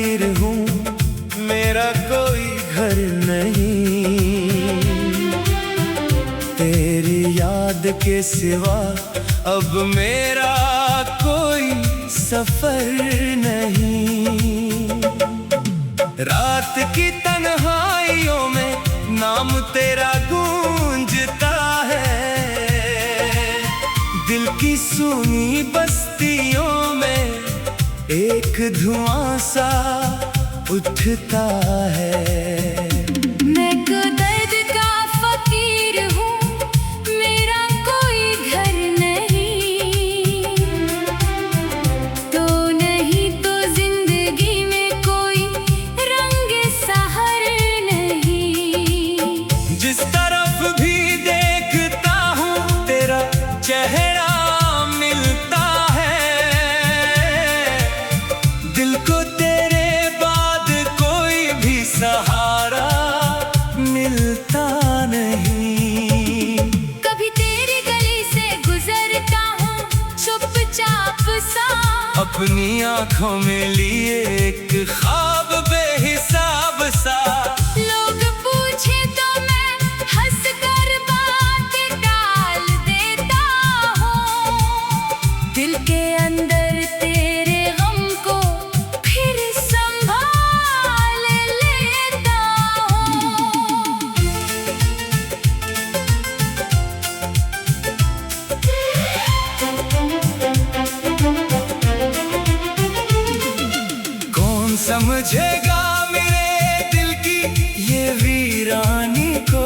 फकीर हूँ, मेरा कोई घर नहीं। तेरी याद के सिवा अब मेरा कोई सफर नहीं। रात की तन्हाइयों में नाम तेरा गूंजता है, दिल की सूनी बस्तियों में एक धुआं सा उठता है। मैं को दर्द का फकीर हूँ, मेरा कोई घर नहीं। तो नहीं तो जिंदगी में कोई रंग सहर नहीं। जिस तरफ भी देखता हूँ तेरा चेहरा मिलता है, दिल को तेरे बाद कोई भी सहारा मिलता नहीं। कभी तेरी गली से गुजरता हूँ चुपचाप सा, अपनी आंखों में लिए एक ख्वाब बेहिसाब सा। लोग पूछे तो मैं हंस कर बात टाल देता हूँ। दिल के अंदर तेरे गम को फिर संभाल लेता हूँ। कौन समझेगा मेरे दिल की ये वीरानी को,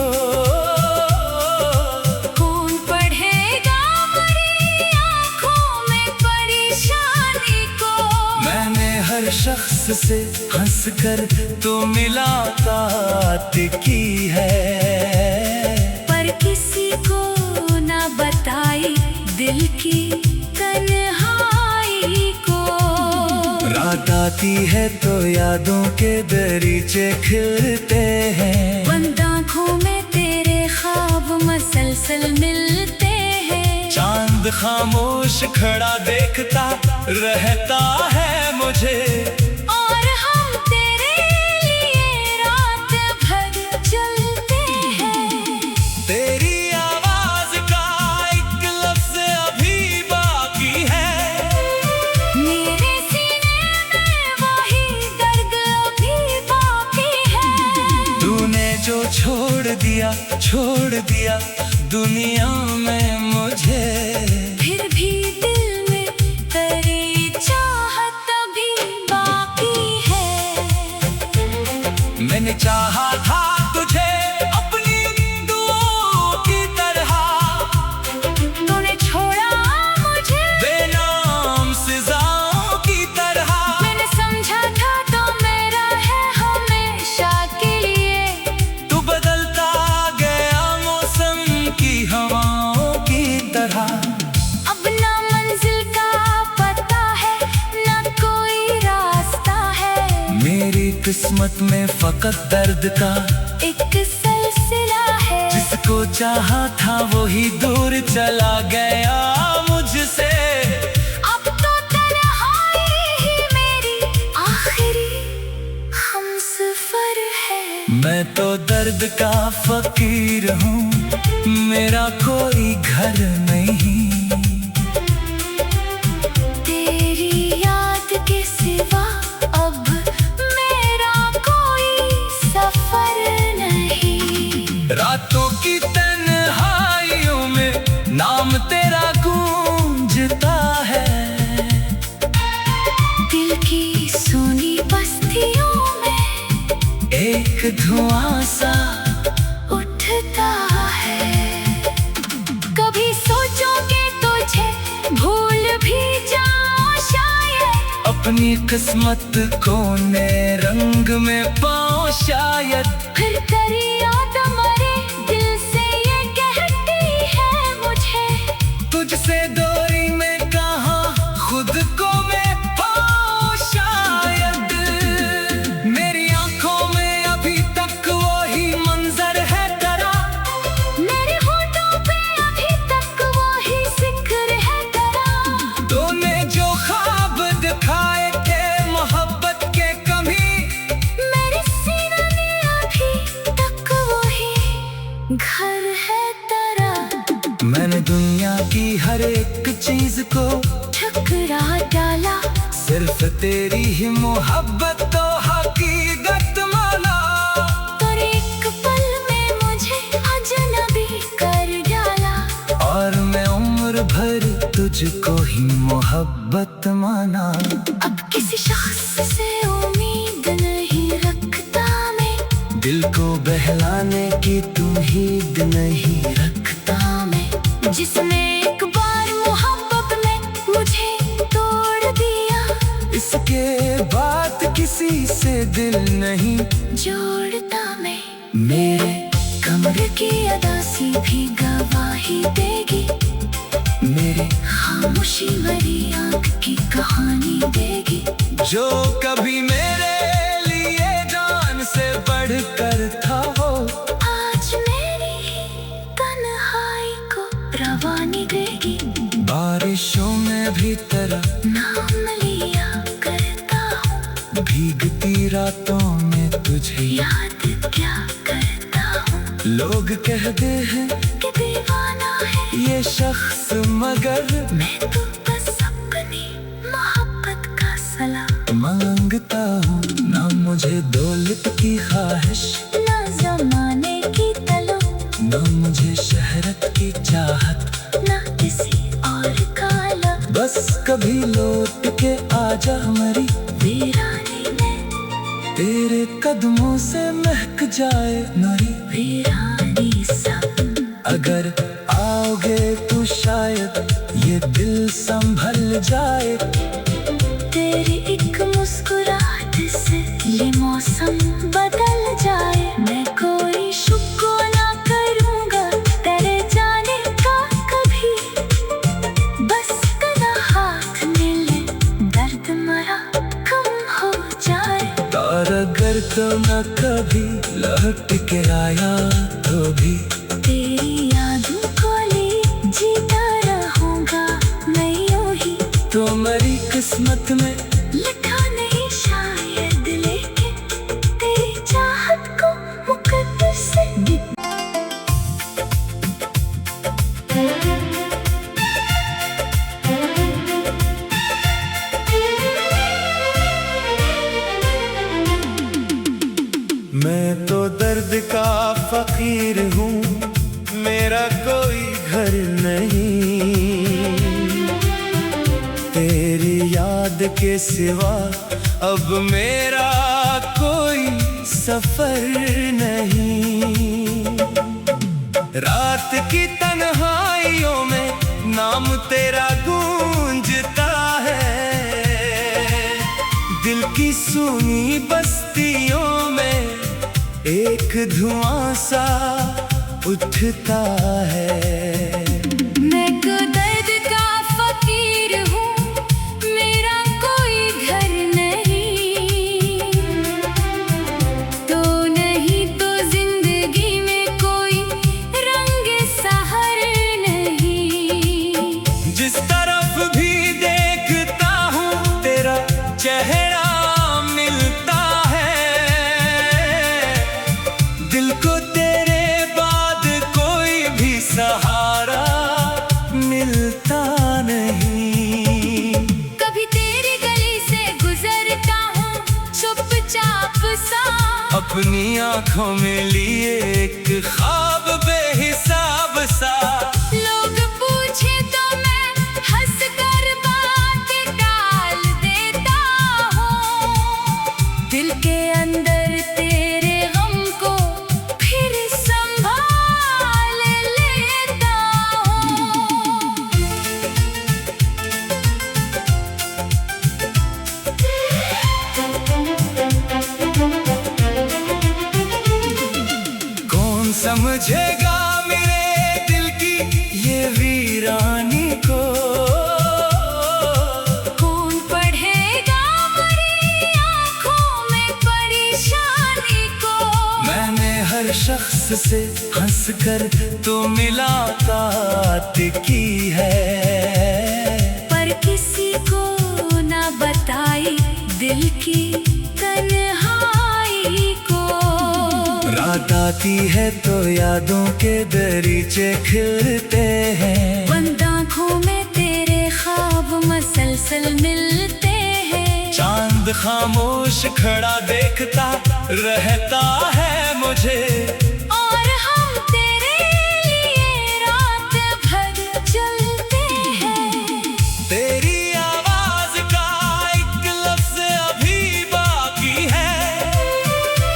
कौन पढ़ेगा मेरी आँखों में परेशानी को। मैंने हर शख्स से हंस कर तो मुलाकात की है, पर किसी को ना बताई दिल की तन्हाई को। रात आती है तो यादों के दरीचे खिलते हैं, बंद आँखों में तेरे ख्वाब मसलसल मिलते हैं। चांद खामोश खड़ा देखता रहता है मुझे, और हम तेरे लिए रात भर जलते हैं। तेरी आवाज का एक लफ्ज अभी बाकी है, मेरे सीने में वही दर्द अभी बाकी है। तूने जो छोड़ दिया दुनिया में मुझे, फिर भी दिल में तेरी चाहत अभी बाकी है। मैंने चाहा था तुझे अपनी दुआओं की तरह, तूने छोड़ा मुझे बेनाम सजाओं की तरह। मैंने समझा था तो मेरा है हमेशा के लिए। तू बदलता गया मौसम की हवाओं की तरह। अब ना मंजिल का पता है ना कोई रास्ता है, मेरी किस्मत में फकत दर्द का एक सिलसिला है। जिसको चाहा था वही दूर चला गया मुझसे। अब तो तन्हाई ही मेरी आखिरी हमसफर है। मैं तो दर्द का फकीर हूँ, मेरा कोई घर नहीं। तेरी याद के सिवा अब मेरा कोई सफर नहीं। रातों की तन्हाइयों में नाम तेरा गूंजता है, दिल की सूनी बस्तियों में एक धुआं सा उठता है। कभी सोचोगे तुझे भूल भी जाऊं शायद, अपनी किस्मत को नए रंग में पाऊं शायद। फिर तेरी याद मरे दिल से ये कहती है मुझे, तुझसे दूरी में कहाँ खुद को मैं पाऊं शायद। मेरी आंखों में अभी तक वही मंजर है तेरा, मेरे होठों पे अभी तक वही जिक्र है तेरा। तूने जो ख्वाब दिखाए थे मोहब्बत के कभी मोहब्बत तो हकीकत माना। और एक पल में मुझे अजनबी कर डाला, और मैं उम्र भर तुझको ही मोहब्बत माना। अब किसी शख्स से उम्मीद नहीं रखता मैं, दिल को बहलाने की उम्मीद नहीं रखता मैं। जिसने एक बार मोहब्बत में मुझे तोड़ दिया, इसके बाद किसी से दिल नहीं जोड़ता मैं। मेरे कमरे की अदासी भी गवाही देगी, मेरे खामोशी भरी आंख की कहानी देगी। जो कभी मेरे लिए जान से बढ़कर था हो, आज मेरी तन्हाई को रवानी देगी। बारिशों में भी तेरा नाम लिया करता हूँ, भीगती रातों में तुझे याद क्या करता हूँ। लोग कहते हैं कि दीवाना है ये शख्स, मगर मैं तो बस अपनी मोहब्बत का सलाम मांगता हूँ। ना मुझे दौलत की ख्वाहिश, ना जमाने की तलब, ना मुझे शहरत की चाहत, ना किसी और का लब। बस कभी लौट के आजा हमारी वीरानी में, तेरे कदमों से महक जाए नरी वीरानी सब। अगर आओगे तो शायद ये दिल संभल जाए। तेरी एक मुस्कुराहट से ये मौसम बदल जाए। मैं कोई शुक्र ना करूँगा तेरे जाने का कभी, बस तेरा हाथ मिले दर्द मरा कम हो जाए। और अगर तो न कभी लौट के आया तो भी तेरी यादों को ले जीता रहूँगा मैं यूं ही। तो मेरी किस्मत में लिखा नहीं शायद, लेकिन तेरी चाहत को मुकद्दर से मैं तो दर्द का फकीर हूँ, मेरा कोई घर नहीं। तेरी याद के सिवा अब मेरा कोई सफर नहीं। रात की तन्हाइयों में नाम तेरा गूंजता है, दिल की सूनी बस्तियों में एक धुआं सा उठता है। मैं तो दर्द का फकीर हूँ, मेरा कोई घर नहीं। तो नहीं तो जिंदगी में कोई रंग सहर नहीं। जिस तरफ भी देखता हूँ तेरा चेहरा मिलता है, दिल को तेरे बाद कोई भी सहारा मिलता नहीं। कभी तेरी गली से गुजरता हूँ चुपचाप सा, अपनी आंखों में लिए एक ख्वाब बेहिसाब सा। लोग पूछे तो मैं हंस कर बात टाल देता हूँ। दिल के अंदर तेरे गम को फिर संभाल लेता हूँ। कौन समझेगा मेरे दिल की ये वीरानी को, कौन पढ़ेगा मेरी आँखों में परेशानी को। मैंने हर शख्स से हंस कर तो मुलाकात की है, पर किसी को ना बताई दिल की तन्हाई को। रात आती है तो यादों के दरीचे खिलते हैं, बंद आँखों में तेरे ख्वाब मसलसल मिलते हैं। चांद चांद खामोश खड़ा देखता रहता है मुझे। और हम तेरे लिए रात भर जलते हैं। तेरी आवाज का एक लफ्ज अभी बाकी है।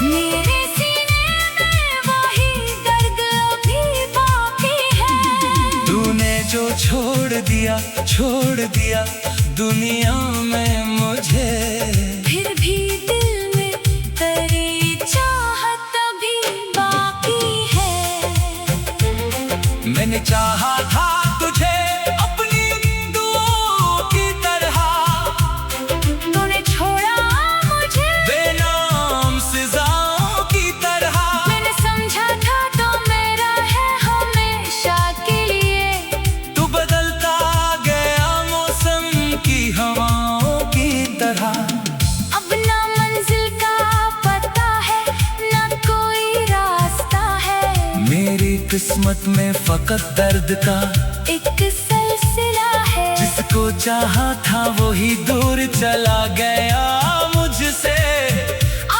मेरे सीने में वही दर्द अभी बाकी है। तूने जो छोड़ दिया दुनिया में मुझे। फिर भी दिल में तेरी चाहत अभी बाकी है। मैंने चाहा था तुझे अपनी दुआओं की तरह। तूने छोड़ा मुझे बेनाम सजाओं की तरह। मैंने समझा था तो मेरा है हमेशा के लिए। तू बदलता गया मौसम की हवाओं की तरह। अब ना मंजिल का पता है ना कोई रास्ता है। मेरी किस्मत में फकत दर्द का एक सिलसिला है। जिसको चाहा था वही दूर चला गया मुझसे।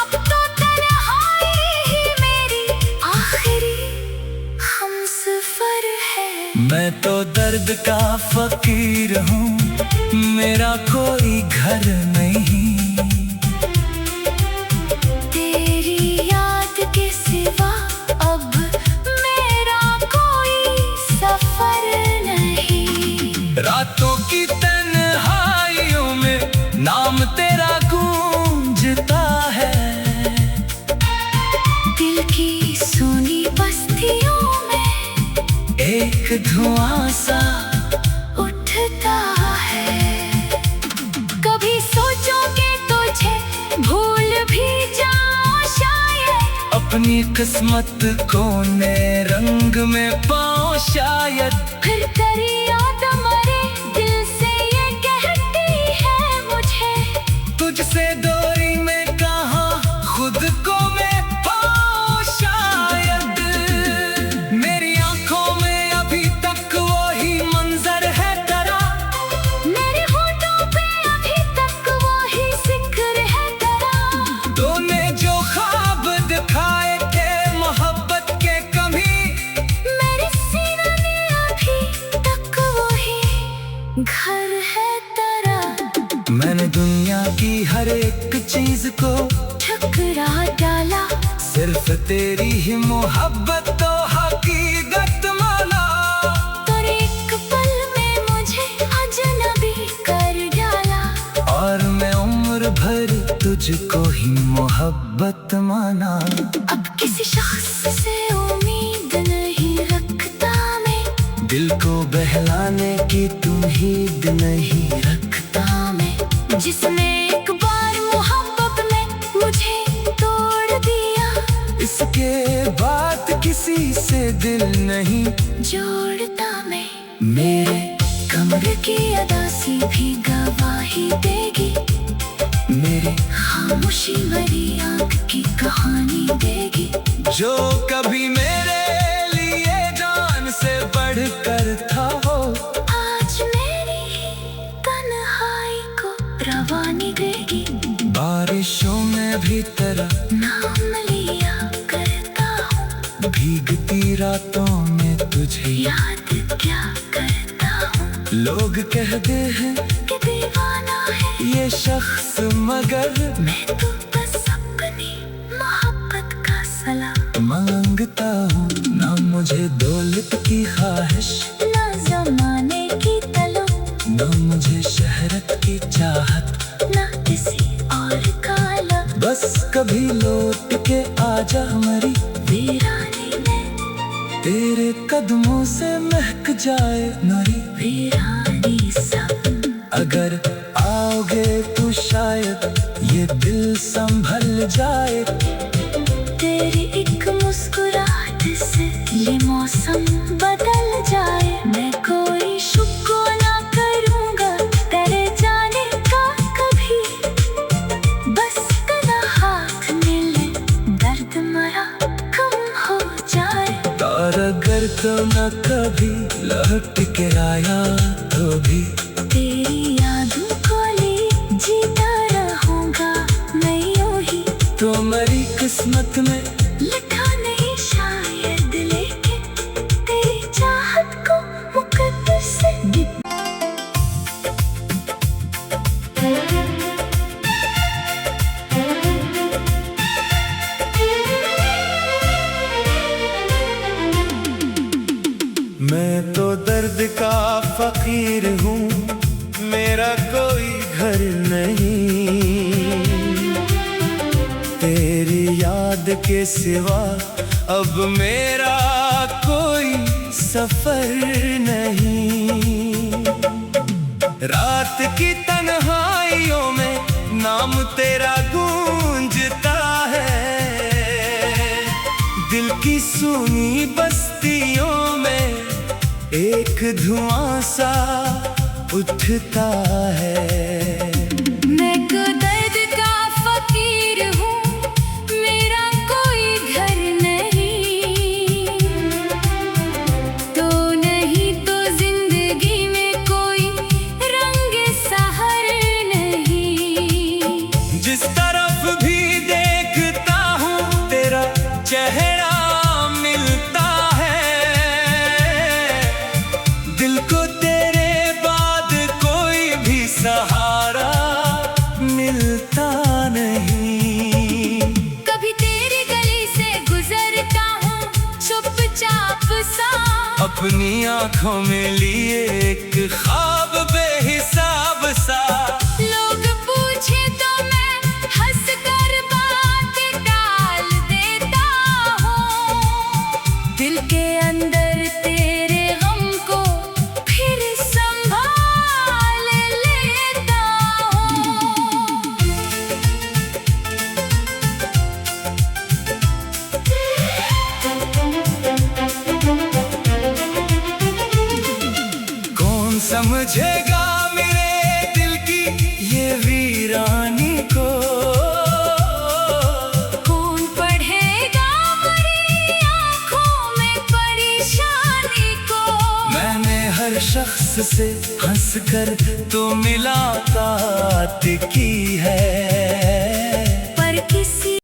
अब तो तन्हाई ही मेरी आखिरी हमसफर है। मैं तो दर्द का फकीर हूँ, मेरा कोई घर नहीं। तेरी याद के सिवा अब मेरा कोई सफर नहीं। रातों की तन्हाइयों में नाम तेरा गूंजता है। दिल की सुनी बस्तियों में एक धुआं सा उठता है। कभी सोचोगे तुझे भूल भी जाऊं शायद। अपनी किस्मत को नए रंग में पाऊं शायद। फिर तेरी याद मरे दिल से ये कहती है मुझे। तुझसे दूरी में कहाँ खुद को मैं पाऊं शायद। मेरी आंखों में अभी तक वही मंजर है तेरा। मेरे होठों पे अभी तक वही जिक्र है तेरा। तूने जो ख्वाब दिखाए थे मोहब्बत के कमी। मेरे सीने में अभी तक वही घर है तेरा। मैंने दुनिया की हर एक चीज को ठुकरा डाला। सिर्फ तेरी ही मोहब्बत तो हकीकत माना। और एक पल में मुझे अजनबी कर डाला। और मैं उम्र भर तुझको ही मोहब्बत माना। अब किसी शख्स से उम्मीद नहीं रखता मैं। दिल को बहलाने की उम्मीद नहीं रखता मैं। जिसने एक बार मोहब्बत में मुझे तोड़ दिया। इसके बाद किसी से दिल नहीं जोड़ता मैं। मेरे कमरे की अदासी भी गवाही देगी। मेरी खामोशी भरी आंख की कहानी देगी। जो कभी मेरे लिए जान से बढ़कर था हो। आज मेरी तन्हाई को रवानी देगी। बारिशों में भी तेरा नाम लिया करता हूँ। भीगती रातों में तुझे याद क्या करता हूँ। लोग कहते हैं कि दीवाना है ये शख्स, मगर मैं तो बस अपनी मोहब्बत का सलाम मांगता हूँ। ना मुझे दौलत की ख्वाहिश, ना जमाने की तलब, ना मुझे शहरत की चाहत, ना किसी और का लब। बस कभी लौट के आजा हमारी वीरानी में तेरे कदमों से महक जाए नारी। वीरानी सब अगर आओगे तो शायद ये दिल संभल जाए। तेरी एक मुस्कुराहट से ये मौसम बदल जाए। मैं कोई शुक्र ना करूँगा तेरे जाने का कभी। बस तेरा हाथ मिले दर्द मरा कम हो जाए। और अगर तो न कभी लौट के आया तो भी तेरी यादों को ले जीता रहूँगा तो मेरी किस्मत में लिखा नहीं शायद, लेकिन तेरी चाहत को मुकद्दर से मैं तो दर्द का फकीर हूँ, मेरा कोई घर नहीं। तेरी याद के सिवा अब मेरा कोई सफर नहीं। रात की तन्हाइयों में नाम तेरा गूंजता है, दिल की सूनी बस्तियों में एक धुआं सा उठता है। मैं तो दर्द का फकीर हूँ, मेरा कोई घर नहीं। तो नहीं तो जिंदगी में कोई रंग सहर नहीं। जिस तरफ भी देखता हूँ तेरा चेहरा मिलता है, दिल को तेरे बाद कोई भी सहारा मिलता नहीं। कभी तेरी गली से गुजरता हूँ चुपचाप सा, अपनी आंखों में लिए एक ख्वाब बेहिसाब सा। लोग पूछे तो मैं हंस कर बात टाल देता हूँ। दिल के अंदर तेरे गम को फिर संभाल लेता हूँ। कौन समझेगा मेरे दिल की ये वीरानी को, कौन पढ़ेगा मेरी आँखों में परेशानी को। मैंने हर शख्स से हंसकर तो मुलाकात की है।